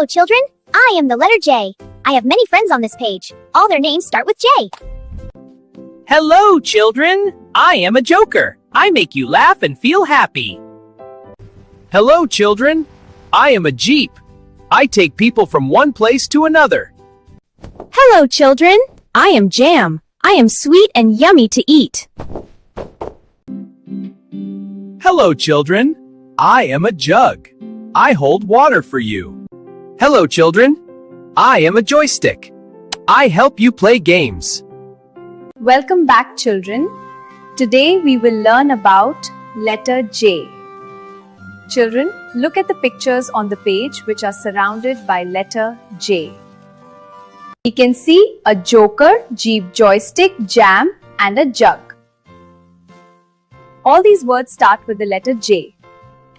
Hello, children. I am the letter J. I have many friends on this page. All their names start with J. Hello, children. I am a joker. I make you laugh and feel happy. Hello, children. I am a jeep. I take people from one place to another. Hello, children. I am jam. I am sweet and yummy to eat. Hello, children. I am a jug. I hold water for you. Hello, children. I am a joystick. I help you play games. Welcome back, children. Today we will learn about letter J. Children, look at the pictures on the page which are surrounded by letter J. We can see a joker, jeep, joystick, jam, and a jug. All these words start with the letter J.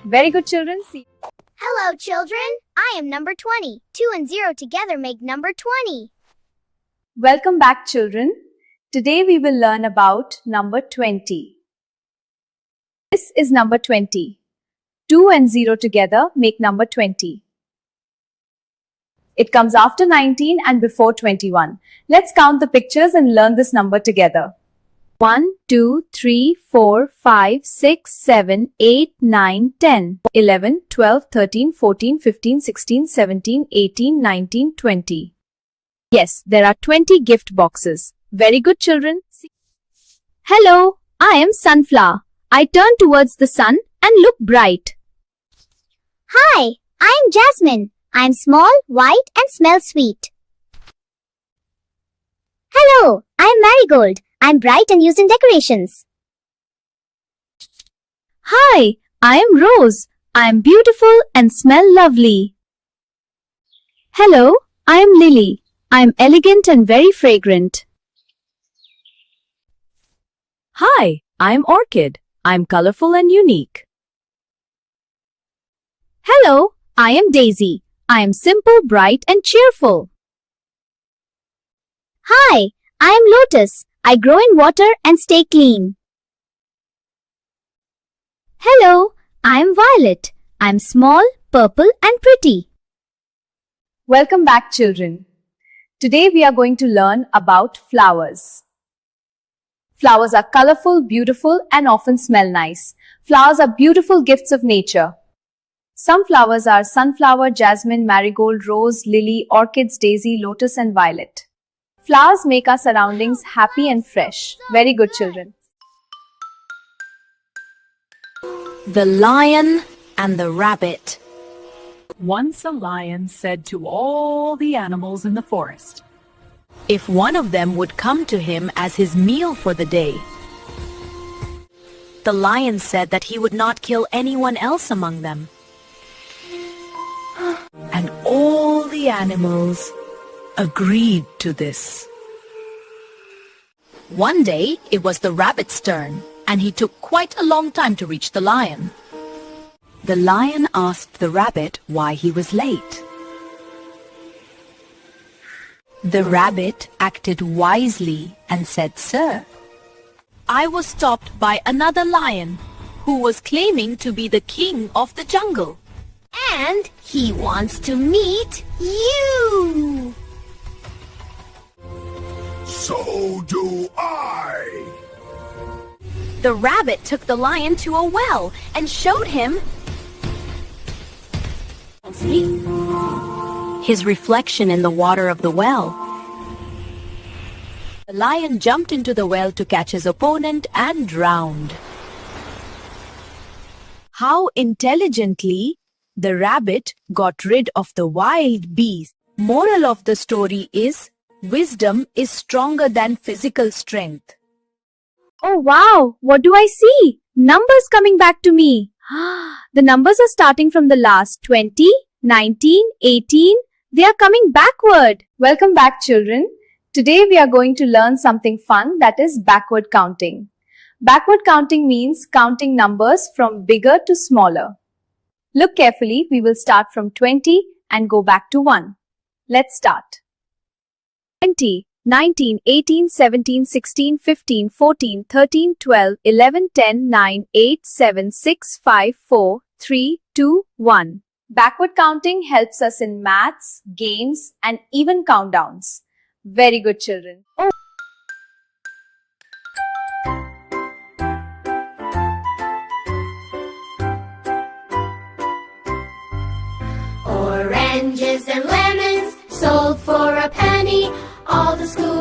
Very good, children. See. Hello, children. I am number 20. 2 and 0 together make number 20. Welcome back, children. Today we will learn about number 20. This is number 20. 2 and 0 together make number 20. It comes after 19 and before 21. Let's count the pictures and learn this number together. 1, 2, 3, 4, 5, 6, 7, 8, 9, 10, 11, 12, 13, 14, 15, 16, 17, 18, 19, 20. Yes, there are 20 gift boxes. Very good, children. Hello, I am sunflower. I turn towards the sun and look bright. Hi, I am Jasmine. I am small, white, and smell sweet. Hello, I am Marigold. I am bright and used in decorations. Hi, I am Rose. I am beautiful and smell lovely. Hello, I am Lily. I am elegant and very fragrant. Hi, I am Orchid. I am colorful and unique. Hello, I am Daisy. I am simple, bright, and cheerful. Hi, I am Lotus. I grow in water and stay clean. Hello, I am Violet. I am small, purple, and pretty. Welcome back, children. Today we are going to learn about flowers. Flowers are colorful, beautiful, and often smell nice. Flowers are beautiful gifts of nature. Some flowers are sunflower, jasmine, marigold, rose, lily, orchids, daisy, lotus, and violet. Flowers make our surroundings happy and fresh. Very good, children. The Lion and the Rabbit. Once a lion said to all the animals in the forest, If one of them would come to him as his meal for the day. The lion said that he would not kill anyone else among them. And all the animals agreed to this. One day, it was the rabbit's turn, and he took quite a long time to reach the lion. The lion asked the rabbit why he was late. The rabbit acted wisely and said, Sir, I was stopped by another lion who was claiming to be the king of the jungle. And he wants to meet you. So do I. The rabbit took the lion to a well and showed him his reflection in the water of the well. The lion jumped into the well to catch his opponent and drowned. How intelligently the rabbit got rid of the wild beast. Moral of the story is, wisdom is stronger than physical strength. Oh wow, what do I see? Numbers coming back to me. The numbers are starting from the last 20, 19, 18. They are coming backward. Welcome back, children. Today we are going to learn something fun, that is backward counting. Backward counting means counting numbers from bigger to smaller. Look carefully. We will start from 20 and go back to 1. Let's start. 20, 19, 18, 17, 16, 15, 14, 13, 12, 11, 10, 9, 8, 7, 6, 5, 4, 3, 2, 1. Backward counting helps us in maths, games, and even countdowns. Very good, children. Oranges and lemons sold for a penny. All the school